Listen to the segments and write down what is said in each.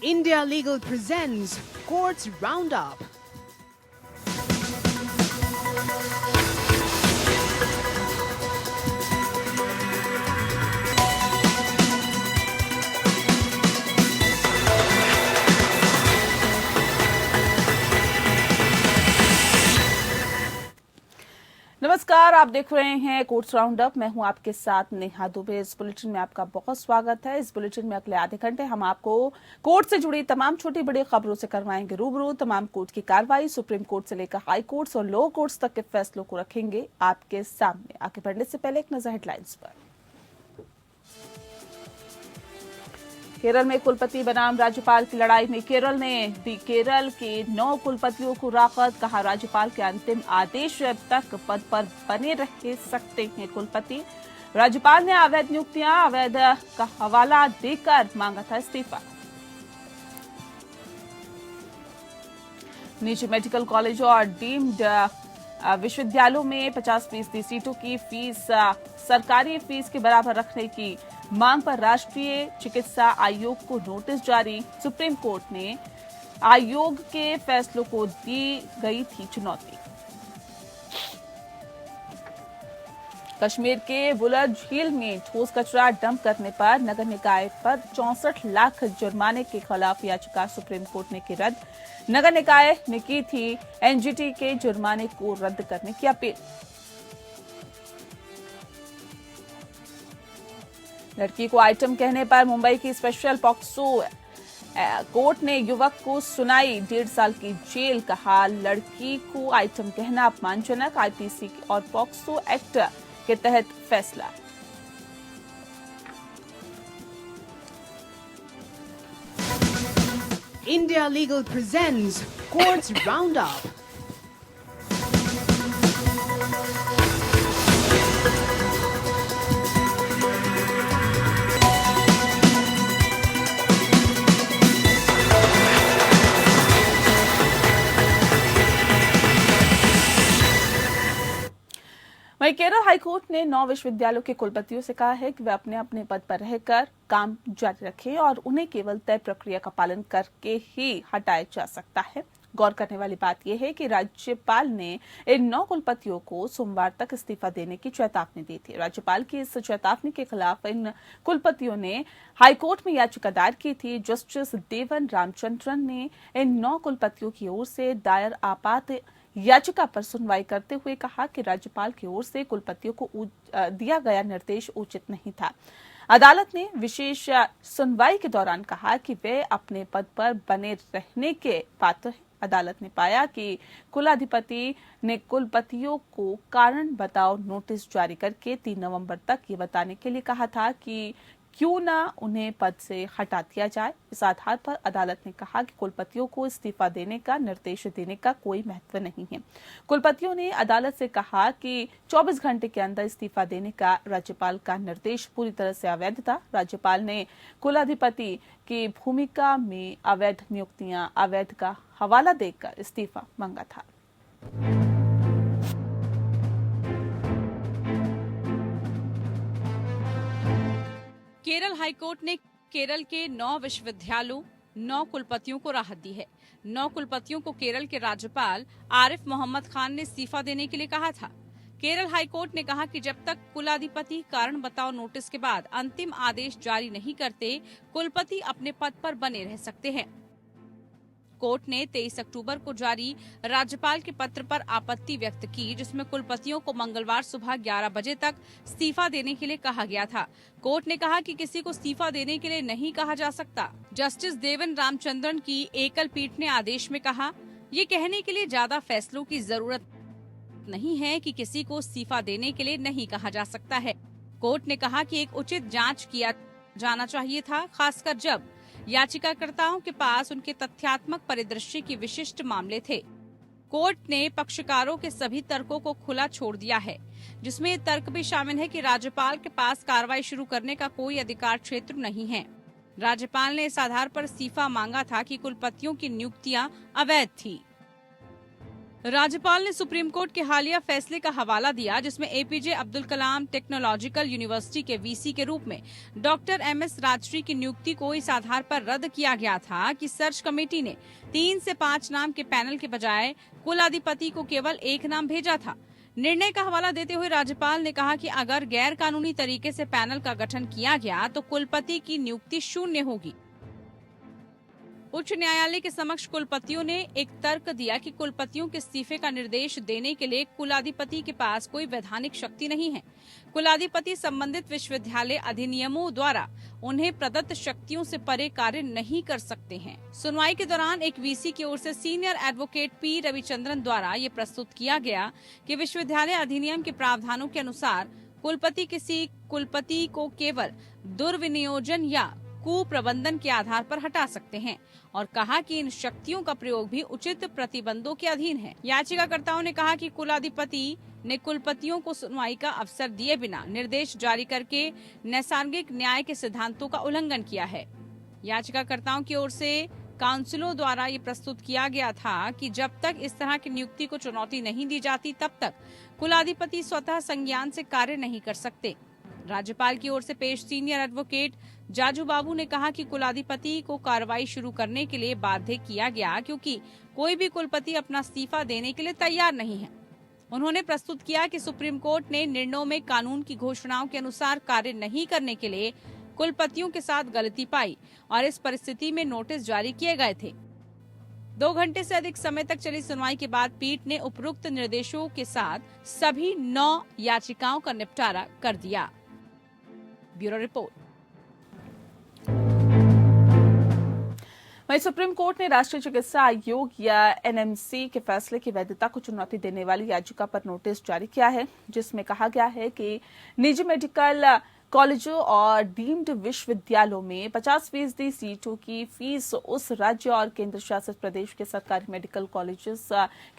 India Legal presents Courts Roundup. नमस्कार, आप देख रहे हैं कोर्ट्स राउंड अप। मैं हूं आपके साथ नेहा दुबे। इस बुलेटिन में आपका बहुत स्वागत है। इस बुलेटिन में अगले आधे घंटे हम आपको कोर्ट से जुड़ी तमाम छोटी बड़ी खबरों से करवाएंगे रूबरू। तमाम कोर्ट की कार्रवाई, सुप्रीम कोर्ट से लेकर हाई कोर्ट्स और लोअर कोर्ट्स तक के फैसलों को रखेंगे आपके सामने। आगे बढ़ने से पहले एक नजर हेडलाइंस पर। केरल में कुलपति बनाम राज्यपाल की लड़ाई में केरल ने दी केरल के 9 कुलपतियों को राहत। कहा, राज्यपाल के अंतिम आदेश तक पद पर बने रह सकते हैं कुलपति। राज्यपाल ने अवैध नियुक्तियां, अवैध का हवाला देकर मांगा था इस्तीफा। निजी मेडिकल कॉलेजों और डीम्ड विश्वविद्यालयों में 50% सीटों की फीस सरकारी फीस के बराबर रखने की मांग पर राष्ट्रीय चिकित्सा आयोग को नोटिस जारी। सुप्रीम कोर्ट ने आयोग के फैसलों को दी गई थी चुनौती। कश्मीर के बुलर झील में ठोस कचरा डंप करने पर नगर निकाय पर 64 लाख जुर्माने के खिलाफ याचिका सुप्रीम कोर्ट ने की रद्द। नगर निकाय ने की थी एनजीटी के जुर्माने को रद्द करने की अपील। लड़की को आइटम कहने पर मुंबई की स्पेशल पॉक्सो कोर्ट ने युवक को सुनाई 1.5 साल की जेल। कहा, लड़की को आइटम कहना अपमानजनक। आईपीसी और पॉक्सो एक्ट के तहत फैसला। India Legal presents Courts Roundup. वहीं केरल हाईकोर्ट ने 9 विश्वविद्यालयों के कुलपतियों से कहा है कि वे अपने अपने पद पर रहकर काम जारी रखें और उन्हें केवल तय प्रक्रिया का पालन करके ही हटाया जा सकता है। गौर करने वाली बात यह है कि राज्यपाल ने इन 9 कुलपतियों को सोमवार तक इस्तीफा देने की चेतावनी दी थी। राज्यपाल की इस चेतावनी के खिलाफ इन कुलपतियों ने हाईकोर्ट में याचिका दायर की थी। जस्टिस देवन रामचंद्रन ने इन 9 कुलपतियों की ओर से दायर आपात याचिका पर सुनवाई करते हुए कहा कि राज्यपाल की ओर से कुलपतियों को दिया गया निर्देश उचित नहीं था। अदालत ने विशेष सुनवाई के दौरान कहा कि वे अपने पद पर बने रहने के पात्र हैं। अदालत ने पाया कि कुलाधिपति ने कुलपतियों को कारण बताओ नोटिस जारी करके 3 नवंबर तक ये बताने के लिए कहा था कि क्यों ना उन्हें पद से हटा दिया जाए। इस आधार पर अदालत ने कहा कि कुलपतियों को इस्तीफा देने का निर्देश देने का कोई महत्व नहीं है। कुलपतियों ने अदालत से कहा कि 24 घंटे के अंदर इस्तीफा देने का राज्यपाल का निर्देश पूरी तरह से अवैध था। राज्यपाल ने कुलाधिपति की भूमिका में अवैध नियुक्तियां, अवैध का हवाला देकर इस्तीफा मांगा था। केरल हाईकोर्ट ने केरल के 9 विश्वविद्यालयों 9 कुलपतियों को राहत दी है। 9 कुलपतियों को केरल के राज्यपाल आरिफ मोहम्मद खान ने इस्तीफा देने के लिए कहा था। केरल हाईकोर्ट ने कहा कि जब तक कुलाधिपति कारण बताओ नोटिस के बाद अंतिम आदेश जारी नहीं करते, कुलपति अपने पद पर बने रह सकते हैं। कोर्ट ने 23 अक्टूबर को जारी राज्यपाल के पत्र पर आपत्ति व्यक्त की, जिसमें कुलपतियों को मंगलवार सुबह 11 बजे तक इस्तीफा देने के लिए कहा गया था। कोर्ट ने कहा कि किसी को इस्तीफा देने के लिए नहीं कहा जा सकता। जस्टिस देवन रामचंद्रन की एकल पीठ ने आदेश में कहा, ये कहने के लिए ज्यादा फैसलों की जरूरत नहीं है कि किसी को इस्तीफा देने के लिए नहीं कहा जा सकता है। कोर्ट ने कहा कि एक उचित जांच किया जाना चाहिए था, खासकर जब याचिकाकर्ताओं के पास उनके तथ्यात्मक परिदृश्य की विशिष्ट मामले थे। कोर्ट ने पक्षकारों के सभी तर्कों को खुला छोड़ दिया है, जिसमें ये तर्क भी शामिल है कि राज्यपाल के पास कार्रवाई शुरू करने का कोई अधिकार क्षेत्र नहीं है। राज्यपाल ने इस आधार पर इस्तीफा मांगा था कि कुलपतियों की नियुक्तियां अवैध थी। राज्यपाल ने सुप्रीम कोर्ट के हालिया फैसले का हवाला दिया जिसमें APJ Abdul Kalam technological university के वीसी के रूप में डॉक्टर एमएस राजश्री की नियुक्ति को इस आधार पर रद्द किया गया था कि सर्च कमेटी ने 3 से 5 नाम के पैनल के बजाय कुलाधिपति को केवल 1 नाम भेजा था। निर्णय का हवाला देते हुए राज्यपाल ने कहा कि अगर गैर कानूनी तरीके से पैनल का गठन किया गया तो कुलपति की नियुक्ति शून्य होगी। उच्च न्यायालय के समक्ष कुलपतियों ने एक तर्क दिया कि कुलपतियों के इस्तीफे का निर्देश देने के लिए कुलाधिपति के पास कोई वैधानिक शक्ति नहीं है। कुलाधिपति संबंधित विश्वविद्यालय अधिनियमों द्वारा उन्हें प्रदत्त शक्तियों से परे कार्य नहीं कर सकते हैं। सुनवाई के दौरान एक वीसी की ओर से सीनियर एडवोकेट पी रविचंद्रन द्वारा ये प्रस्तुत किया गया कि विश्वविद्यालय अधिनियम के प्रावधानों के अनुसार कुलपति किसी कुलपति को केवल दुर्विनियोजन या कुप्रबंधन के आधार पर हटा सकते हैं और कहा कि इन शक्तियों का प्रयोग भी उचित प्रतिबंधों के अधीन है। याचिकाकर्ताओं ने कहा कि कुलाधिपति ने कुलपतियों को सुनवाई का अवसर दिए बिना निर्देश जारी करके नैसर्गिक न्याय के सिद्धांतों का उल्लंघन किया है। याचिकाकर्ताओं की ओर से काउंसिलों द्वारा ये प्रस्तुत किया गया था कि जब तक इस तरह की नियुक्ति को चुनौती नहीं दी जाती तब तक कुलाधिपति स्वतः संज्ञान से कार्य नहीं कर सकते। राज्यपाल की ओर से पेश सीनियर एडवोकेट जाजू बाबू ने कहा कि कुलाधिपति को कार्रवाई शुरू करने के लिए बाध्य किया गया क्योंकि कोई भी कुलपति अपना इस्तीफा देने के लिए तैयार नहीं है। उन्होंने प्रस्तुत किया कि सुप्रीम कोर्ट ने निर्णयों में कानून की घोषणाओं के अनुसार कार्य नहीं करने के लिए कुलपतियों के साथ गलती पाई और इस परिस्थिति में नोटिस जारी किए गए थे। 2 घंटे से अधिक समय तक चली सुनवाई के बाद पीठ ने उपरोक्त निर्देशों के साथ सभी 9 याचिकाओं का निपटारा कर दिया। Bureau report. वहीं सुप्रीम कोर्ट ने राष्ट्रीय चिकित्सा आयोग या एनएमसी के फैसले की वैधता को चुनौती देने वाली याचिका पर नोटिस जारी किया है, जिसमें कहा गया है कि निजी मेडिकल कॉलेजों और डीम्ड विश्वविद्यालयों में 50% सीटों की फीस उस राज्य और केंद्र शासित प्रदेश के सरकारी मेडिकल कॉलेजेस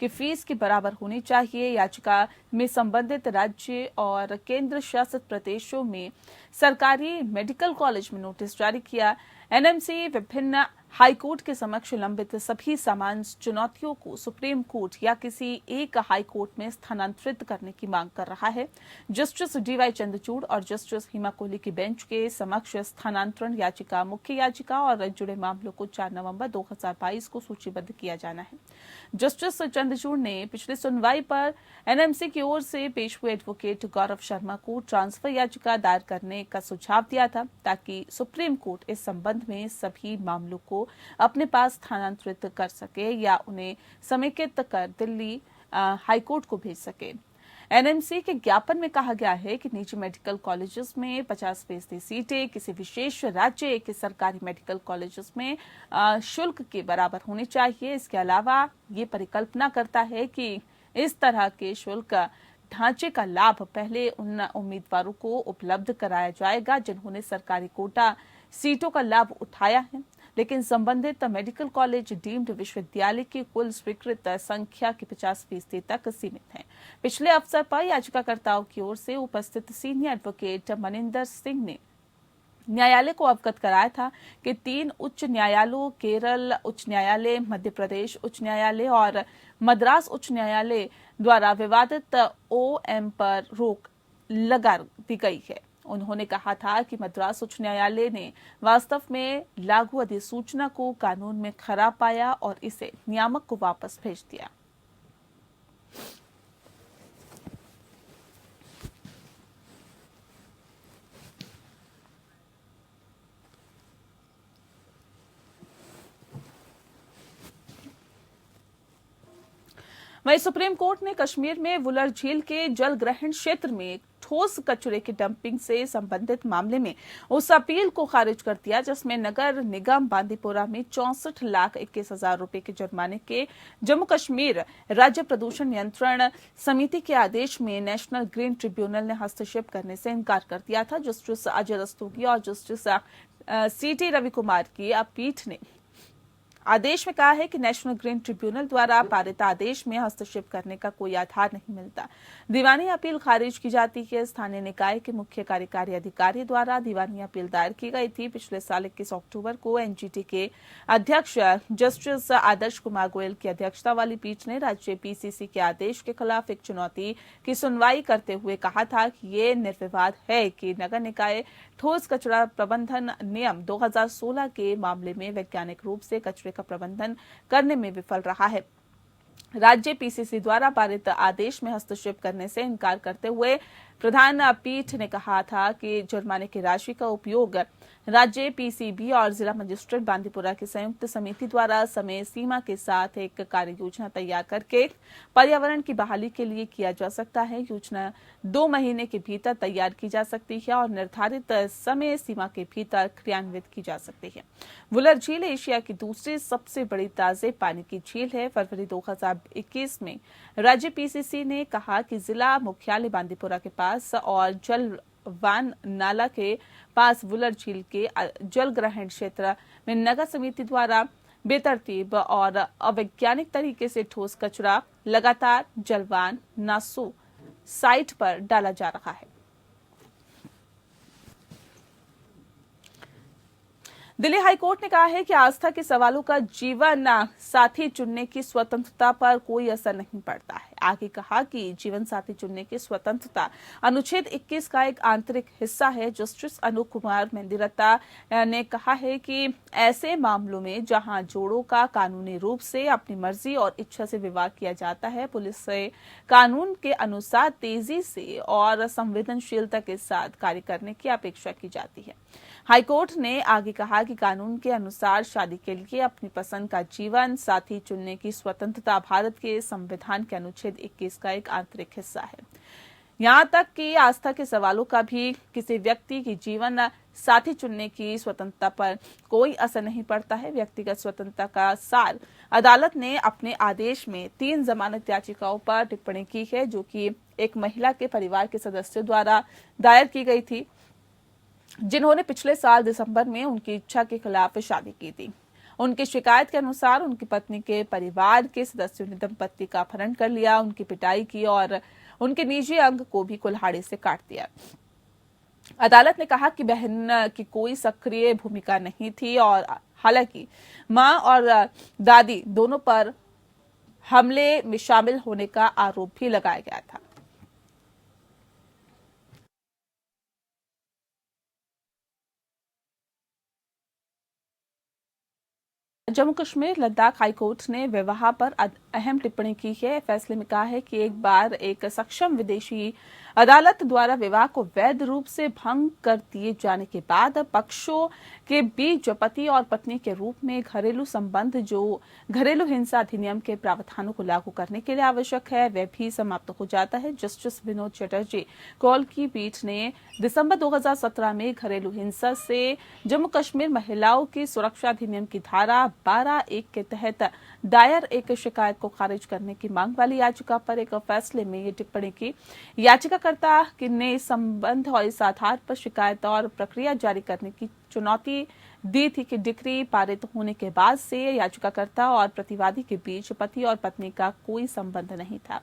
की फीस के बराबर होनी चाहिए। याचिका में संबंधित राज्य और केंद्र शासित प्रदेशों में सरकारी मेडिकल कॉलेज में नोटिस जारी किया। एनएमसी विभिन्न हाईकोर्ट के समक्ष लंबित सभी समान चुनौतियों को सुप्रीम कोर्ट या किसी एक हाईकोर्ट में स्थानांतरित करने की मांग कर रहा है। जस्टिस डीवाई चंद्रचूड़ और जस्टिस हिमा कोहली की बेंच के समक्ष स्थानांतरण याचिका, मुख्य याचिका और जुड़े मामलों को 4 नवंबर 2022 को सूचीबद्ध किया जाना है। जस्टिस चंद्रचूड़ ने पिछली सुनवाई पर एनएमसी की ओर से पेश हुए एडवोकेट गौरव शर्मा को ट्रांसफर याचिका दायर करने का सुझाव दिया था ताकि सुप्रीम कोर्ट इस संबंध में सभी मामलों को अपने पास स्थानांतरित कर सके या उन्हें समेकित कर दिल्ली हाईकोर्ट को भेज सके। एनएमसी के ज्ञापन में कहा गया है कि निजी मेडिकल कॉलेजेस में 50% सीटें किसी विशेष राज्य के सरकारी मेडिकल कॉलेजेस में शुल्क के बराबर होनी चाहिए। इसके अलावा ये परिकल्पना करता है कि इस तरह के शुल्क ढांचे का लाभ पहले उन उम्मीदवारों को उपलब्ध कराया जाएगा जिन्होंने सरकारी कोटा सीटों का लाभ उठाया है, लेकिन संबंधित मेडिकल कॉलेज डीम्ड विश्वविद्यालय की कुल स्वीकृत संख्या की 50% तक सीमित है। पिछले अवसर पर याचिकाकर्ताओं की ओर से उपस्थित सीनियर एडवोकेट मनिंदर सिंह ने न्यायालय को अवगत कराया था कि 3 उच्च न्यायालयों, केरल उच्च न्यायालय, मध्य प्रदेश उच्च न्यायालय और मद्रास उच्च न्यायालय द्वारा विवादित ओएम पर रोक लगा दी गई है। उन्होंने कहा था कि मद्रास उच्च न्यायालय ने वास्तव में लागू अधिसूचना को कानून में खराब पाया और इसे नियामक को वापस भेज दिया। वहीं सुप्रीम कोर्ट ने कश्मीर में वुलर झील के जल ग्रहण क्षेत्र में ठोस कचरे की डंपिंग से संबंधित मामले में उस अपील को खारिज कर दिया जिसमें नगर निगम बांदीपोरा में 64,21,000 रुपए के जुर्माने के जम्मू कश्मीर राज्य प्रदूषण नियंत्रण समिति के आदेश में नेशनल ग्रीन ट्रिब्यूनल ने हस्तक्षेप करने से इनकार कर दिया था। जस्टिस अजय रस्तोगी और जस्टिस सीटी रवि कुमार की पीठ ने आदेश में कहा है कि नेशनल ग्रीन ट्रिब्यूनल द्वारा पारित आदेश में हस्तक्षेप करने का कोई आधार नहीं मिलता। दीवानी अपील खारिज की जाती है। स्थानीय निकाय के मुख्य कार्यकारी अधिकारी द्वारा दीवानी अपील दायर की गई थी। पिछले साल 21 अक्टूबर को एनजीटी के अध्यक्ष जस्टिस आदर्श कुमार गोयल की अध्यक्षता वाली पीठ ने राज्य पीसीसी के आदेश के खिलाफ एक चुनौती की सुनवाई करते हुए कहा था कि ये निर्विवाद है कि नगर निकाय ठोस कचरा प्रबंधन नियम 2016 के मामले में वैज्ञानिक रूप से कचरे का प्रबंधन करने में विफल रहा है। राज्य पीसीसी द्वारा पारित आदेश में हस्तक्षेप करने से इनकार करते हुए प्रधान पीठ ने कहा था कि जुर्माने की राशि का उपयोग राज्य पीसीबी और जिला मजिस्ट्रेट बांदीपुरा की संयुक्त समिति द्वारा समय सीमा के साथ एक कार्य योजना तैयार करके पर्यावरण की बहाली के लिए किया जा सकता है। योजना 2 महीने के भीतर तैयार की जा सकती है और निर्धारित समय सीमा के भीतर क्रियान्वित की जा सकती है। वुलर झील एशिया की दूसरी सबसे बड़ी ताजे पानी की झील है। फरवरी 2021 में राज्य पीसीसी ने कहा कि जिला मुख्यालय बांदीपुरा के पास और जलवान नाला के पास वुलर झील के जल ग्रहण क्षेत्र में नगर समिति द्वारा बेतरतीब और अवैज्ञानिक तरीके से ठोस कचरा लगातार जलवान नासू साइट पर डाला जा रहा है। दिल्ली हाईकोर्ट ने कहा है कि आस्था के सवालों का जीवन साथी चुनने की स्वतंत्रता पर कोई असर नहीं पड़ता है। आगे कहा कि जीवन साथी चुनने की स्वतंत्रता अनुच्छेद 21 का एक आंतरिक हिस्सा है। जस्टिस अनूप कुमार मेंदिरत्ता ने कहा है कि ऐसे मामलों में जहां जोड़ों का कानूनी रूप से अपनी मर्जी और इच्छा से विवाह किया जाता है, पुलिस से कानून के अनुसार तेजी से और संवेदनशीलता के साथ कार्य करने की अपेक्षा की जाती है। हाईकोर्ट ने आगे कहा कि कानून के अनुसार शादी के लिए अपनी पसंद का जीवन साथी चुनने की स्वतंत्रता भारत के संविधान के अनुच्छेद 21 का एक आंतरिक हिस्सा है। यहाँ तक कि आस्था के सवालों का भी किसी व्यक्ति की जीवन साथी चुनने की स्वतंत्रता पर कोई असर नहीं पड़ता है। व्यक्तिगत स्वतंत्रता का सार अदालत ने अपने आदेश में 3 जमानत याचिकाओं पर टिप्पणी की है, जो कि एक महिला के परिवार के सदस्यों द्वारा दायर की गई थी, जिन्होंने पिछले साल दिसंबर में उनकी इच्छा के खिलाफ शादी की थी। उनकी शिकायत के अनुसार उनकी पत्नी के परिवार के सदस्यों ने दंपति का अपहरण कर लिया, उनकी पिटाई की और उनके निजी अंग को भी कुल्हाड़ी से काट दिया। अदालत ने कहा कि बहन की कोई सक्रिय भूमिका नहीं थी और हालांकि मां और दादी दोनों पर हमले में शामिल होने का आरोप भी लगाया गया था। जम्मू कश्मीर लद्दाख हाईकोर्ट ने विवाह पर अहम टिप्पणी की है। फैसले में कहा है कि एक बार एक सक्षम विदेशी अदालत द्वारा विवाह को वैध रूप से भंग कर दिए जाने के बाद पक्षों के बीच पति और पत्नी के रूप में घरेलू संबंध जो घरेलू हिंसा अधिनियम के प्रावधानों को लागू करने के लिए आवश्यक है, वह भी समाप्त हो जाता है। जस्टिस विनोद चटर्जी कौल की पीठ ने दिसंबर 2017 में घरेलू हिंसा से जम्मू कश्मीर महिलाओं की सुरक्षा अधिनियम की धारा 12(1) के तहत दायर एक शिकायत को खारिज करने की मांग वाली याचिका पर एक फैसले में ये टिप्पणी की। याचिकाकर्ता ने इस संबंध और इस आधार पर शिकायत और प्रक्रिया जारी करने की चुनौती दी थी कि डिक्री पारित होने के बाद से याचिकाकर्ता और प्रतिवादी के बीच पति और पत्नी का कोई संबंध नहीं था,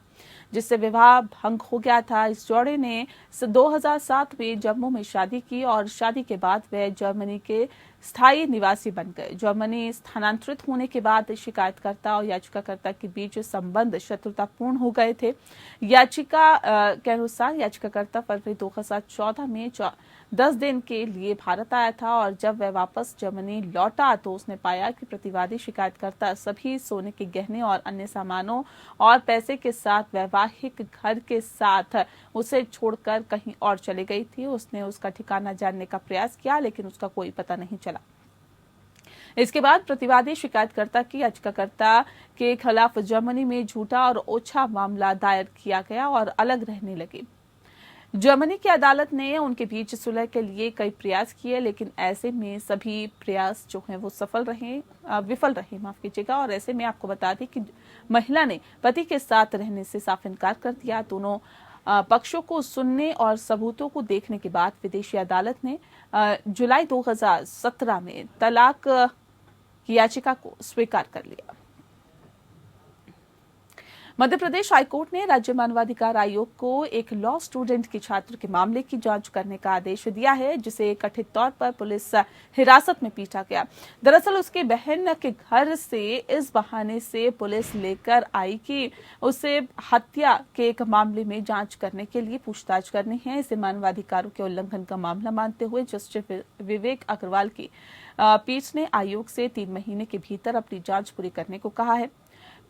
जिससे विवाह भंग हो गया था। इस जोड़े ने 2007 में जम्मू में शादी की और शादी के बाद वे जर्मनी के स्थायी निवासी बन गए। जर्मनी स्थानांतरित होने के बाद शिकायतकर्ता और याचिकाकर्ता के बीच संबंध शत्रुतापूर्ण हो गए थे। याचिका के अनुसार याचिकाकर्ता फरवरी 2014 में 10 दिन के लिए भारत आया था और जब वह वापस जर्मनी लौटा तो उसने पाया कि प्रतिवादी शिकायतकर्ता सभी सोने के गहने और अन्य सामानों और पैसे के साथ वैवाहिक घर के साथ उसे छोड़कर कहीं और चली गई थी। उसने उसका ठिकाना जानने का प्रयास किया, लेकिन उसका कोई पता नहीं चला। इसके बाद प्रतिवादी शिकायतकर्ता की याचिकाकर्ता के खिलाफ जर्मनी में झूठा और ओछा मामला दायर किया गया और अलग रहने लगे। जर्मनी की अदालत ने उनके बीच सुलह के लिए कई प्रयास किए, लेकिन ऐसे में सभी प्रयास जो हैं वो विफल रहे, माफ कीजिएगा। और ऐसे में आपको बता दें कि महिला ने पति के साथ रहने से साफ इनकार कर दिया। दोनों पक्षों को सुनने और सबूतों को देखने के बाद विदेशी अदालत ने जुलाई 2017 में तलाक की याचिका को स्वीकार कर लिया। मध्य प्रदेश हाईकोर्ट ने राज्य मानवाधिकार आयोग को एक लॉ स्टूडेंट की छात्र के मामले की जांच करने का आदेश दिया है, जिसे कथित तौर पर पुलिस हिरासत में पीटा गया। दरअसल उसकी बहन के घर से इस बहाने से पुलिस लेकर आई कि उसे हत्या के एक मामले में जांच करने के लिए पूछताछ करनी है। इसे मानवाधिकारों के उल्लंघन का मामला मानते हुए जस्टिस विवेक अग्रवाल की पीठ ने आयोग से 3 महीने के भीतर अपनी जांच पूरी करने को कहा है।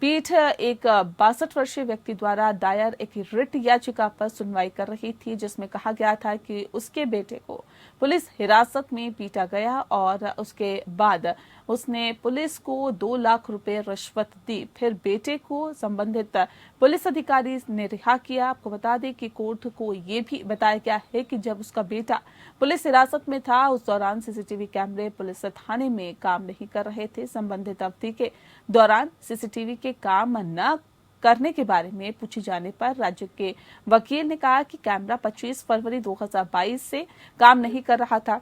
पीठ एक 62 वर्षीय व्यक्ति द्वारा दायर एक रिट याचिका पर सुनवाई कर रही थी, जिसमें कहा गया था कि उसके बेटे को पुलिस हिरासत में पीटा गया और उसके बाद उसने पुलिस को 2 लाख रुपए रिश्वत दी। फिर बेटे को संबंधित पुलिस अधिकारी ने रिहा किया। आपको बता दें कि कोर्ट को ये भी बताया गया है कि जब उसका बेटा पुलिस हिरासत में था, उस दौरान सीसीटीवी कैमरे पुलिस थाने में काम नहीं कर रहे थे। संबंधित अवधि के दौरान सीसीटीवी के काम न करने के बारे में पूछे जाने पर राज्य के वकील ने कहा कि कैमरा 25 फरवरी 2022 से काम नहीं कर रहा था।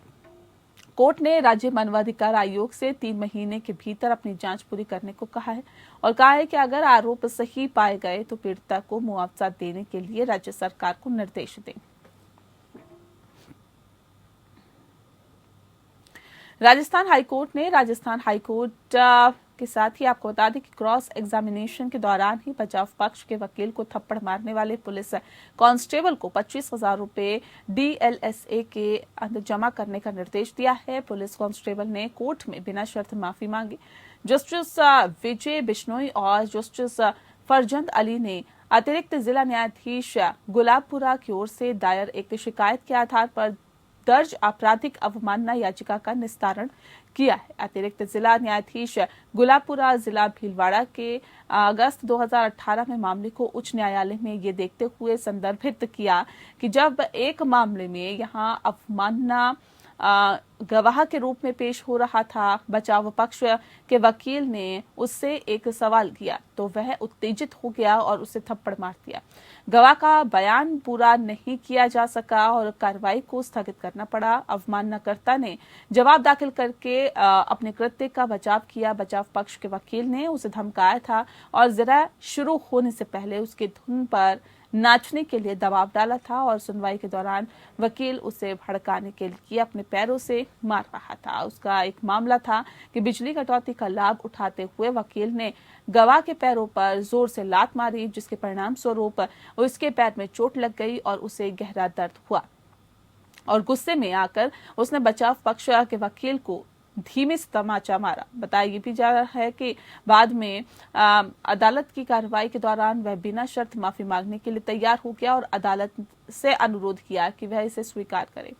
कोर्ट ने राज्य मानवाधिकार आयोग से 3 महीने के भीतर अपनी जांच पूरी करने को कहा है और कहा है कि अगर आरोप सही पाए गए तो पीड़िता को मुआवजा देने के लिए राज्य सरकार को निर्देश दें। राजस्थान हाईकोर्ट के साथ ही आपको बता दें कि क्रॉस एग्जामिनेशन के दौरान ही बचाव पक्ष के वकील को थप्पड़ मारने वाले पुलिस कांस्टेबल को 25,000 रुपए DLSA के अंदर जमा करने का निर्देश दिया है। पुलिस कांस्टेबल ने कोर्ट में बिना शर्त माफी मांगी। जस्टिस विजय बिश्नोई और जस्टिस फरजंद अली ने अतिरिक्त जिला न्यायाधीश गुलाबपुरा की ओर से दायर एक शिकायत के आधार पर दर्ज आपराधिक अवमानना याचिका का निस्तारण किया है। अतिरिक्त जिला न्यायाधीश गुलाबपुरा जिला भीलवाड़ा के अगस्त 2018 में मामले को उच्च न्यायालय में ये देखते हुए संदर्भित किया कि जब एक मामले में यहां अवमानना गवाह के रूप में पेश हो रहा था, बचाव पक्ष के वकील ने उससे एक सवाल किया तो वह उत्तेजित हो गया और उसे थप्पड़ मार दिया। गवाह का बयान पूरा नहीं किया जा सका और कार्रवाई को स्थगित करना पड़ा। अवमाननाकर्ता ने जवाब दाखिल करके अपने कृत्य का बचाव किया। बचाव पक्ष के वकील ने उसे धमकाया था और जरा शुरू होने से पहले उसकी धुन पर नाचने के लिए दबाव डाला था और सुनवाई के दौरान वकील उसे भड़काने के लिए अपने पैरों से मार रहा था। उसका एक मामला था कि बिजली कटौती का लाभ उठाते हुए वकील ने गवाह के पैरों पर जोर से लात मारी, जिसके परिणाम स्वरूप उसके पैर में चोट लग गई और उसे गहरा दर्द हुआ और गुस्से में आकर उसने बचाव पक्ष के वकील को धीमे से तमाचा मारा। बताया ये भी जा रहा है कि बाद में अदालत की कार्रवाई के दौरान वह बिना शर्त माफी मांगने के लिए तैयार हो गया और अदालत से अनुरोध किया कि वह इसे स्वीकार करे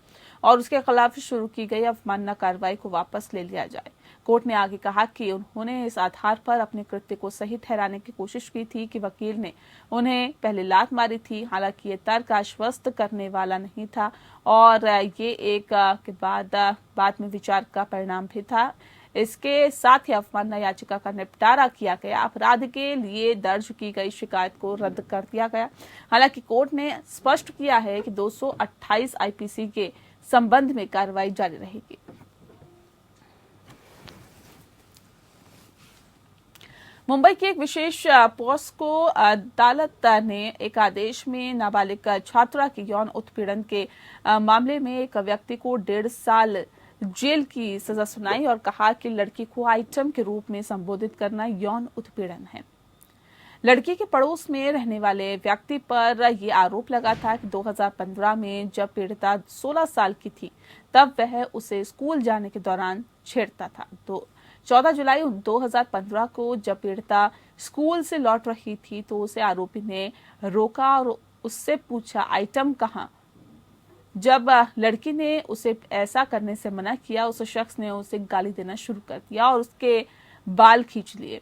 और उसके खिलाफ शुरू की गई अवमानना कार्रवाई को वापस ले लिया जाए। कोर्ट ने आगे कहा कि उन्होंने इस आधार पर अपने कृत्य को सही ठहराने की कोशिश की थी कि वकील ने उन्हें पहले लात मारी थी। हालांकि ये तर्क आश्वस्त करने वाला नहीं था और ये एक के बाद में विचार का परिणाम भी था। इसके साथ ही अवमानना याचिका का निपटारा किया गया। अपराध के लिए दर्ज की गई शिकायत को रद्द कर दिया गया। हालांकि कोर्ट ने स्पष्ट किया है कि 228 IPC के संबंध में कार्रवाई जारी रहेगी। मुंबई की एक विशेष पॉस्को अदालत ने एक आदेश में नाबालिग छात्रा के यौन उत्पीड़न के मामले में एक व्यक्ति को 1.5 साल जेल की सजा सुनाई और कहा कि लड़की को आइटम के रूप में संबोधित करना यौन उत्पीड़न है। लड़की के पड़ोस में रहने वाले व्यक्ति पर यह आरोप लगा था कि 2015 में जब पीड़िता 16 साल की थी तब वह उसे स्कूल जाने के दौरान छेड़ता था। तो 14 जुलाई 2015 को जब पीड़िता स्कूल से लौट रही थी तो उसे आरोपी ने रोका और उससे पूछा आइटम कहाँ। जब लड़की ने उसे ऐसा करने से मना किया, उस शख्स ने उसे गाली देना शुरू कर दिया और उसके बाल खींच लिए।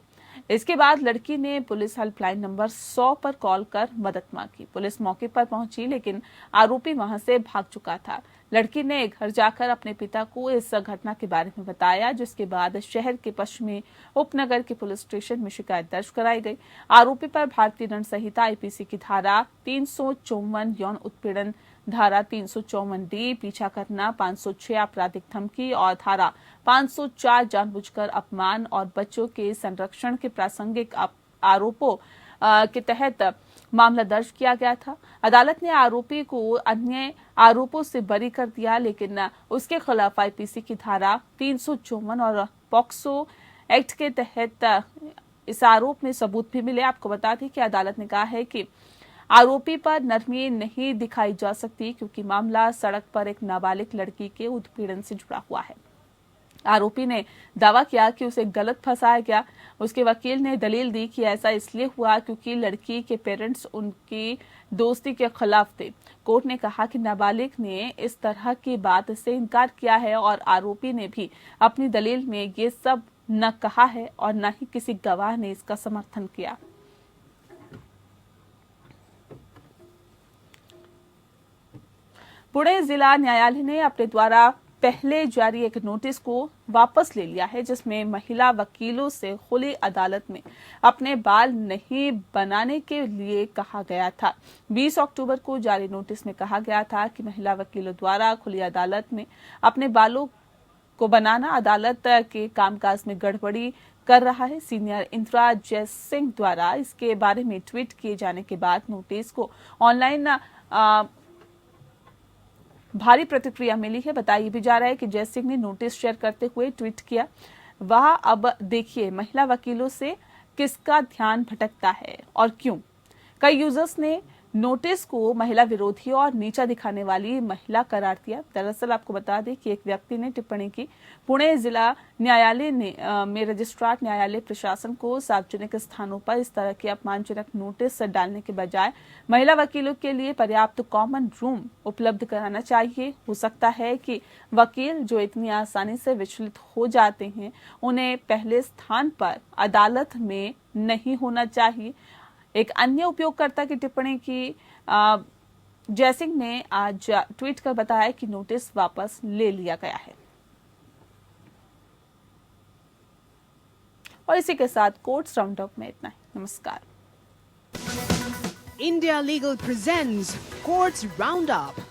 इसके बाद लड़की ने पुलिस हेल्पलाइन नंबर 100 पर कॉल कर मदद मांगी। पुलिस मौके पर पहुंची लेकिन आरोपी वहां से भाग चुका था। लड़की ने घर जाकर अपने पिता को इस घटना के बारे में बताया, जिसके बाद शहर के पश्चिमी उपनगर के पुलिस स्टेशन में शिकायत दर्ज कराई गई। आरोपी पर भारतीय दंड संहिता IPC की धारा 354 यौन उत्पीड़न धारा 354D पीछा करना, 506 आपराधिक धमकी और धारा 504 जानबूझकर अपमान और बच्चों के संरक्षण के प्रासंगिक आरोपों के तहत मामला दर्ज किया गया था। अदालत ने आरोपी को अन्य आरोपों से बरी कर दिया, लेकिन उसके खिलाफ आईपीसी की धारा 354 और पॉक्सो एक्ट के तहत इस आरोप में सबूत भी मिले। आपको बता दें कि अदालत ने कहा है कि आरोपी पर नरमी नहीं दिखाई जा सकती क्योंकि मामला सड़क पर एक नाबालिग लड़की के उत्पीड़न से जुड़ा हुआ है। आरोपी ने दावा किया कि उसे गलत फंसाया गया। उसके वकील ने दलील दी कि ऐसा इसलिए हुआ क्योंकि लड़की के पेरेंट्स उनकी दोस्ती के खिलाफ थे। कोर्ट ने कहा कि नाबालिग ने इस तरह की बात से इनकार किया है और आरोपी ने भी अपनी दलील में ये सब न कहा है और न ही किसी गवाह ने इसका समर्थन किया। पुणे जिला न्यायालय ने अपने द्वारा पहले जारी एक नोटिस को वापस ले लिया है, जिसमें महिला वकीलों से खुली अदालत में अपने बाल नहीं बनाने के लिए कहा गया था। 20 अक्टूबर को जारी नोटिस में कहा गया था कि महिला वकीलों द्वारा खुली अदालत में अपने बालों को बनाना अदालत के कामकाज में गड़बड़ी कर रहा है। सीनियर इंदिरा जयसिंह द्वारा इसके बारे में ट्वीट किए जाने के बाद नोटिस को ऑनलाइन भारी प्रतिक्रिया मिली है। बताया भी जा रहा है कि जयसिंह ने नोटिस शेयर करते हुए ट्वीट किया, वह अब देखिए महिला वकीलों से किसका ध्यान भटकता है और क्यों। कई यूजर्स ने नोटिस को महिला विरोधी और नीचा दिखाने वाली महिला करार दिया। दरअसल आपको बता दें कि एक व्यक्ति ने टिप्पणी की, पुणे जिला न्यायालय में रजिस्ट्रार न्यायालय प्रशासन को सार्वजनिक स्थानों पर इस तरह के अपमानजनक नोटिस डालने के बजाय महिला वकीलों के लिए पर्याप्त कॉमन रूम उपलब्ध कराना चाहिए। हो सकता है कि वकील जो इतनी आसानी से विचलित हो जाते हैं, उन्हें पहले स्थान पर अदालत में नहीं होना चाहिए। एक अन्य उपयोगकर्ता की टिप्पणी की जयसिंह ने आज ट्वीट कर बताया कि नोटिस वापस ले लिया गया है। और इसी के साथ कोर्ट्स राउंडअप में इतना ही। नमस्कार। India Legal presents Courts Roundup.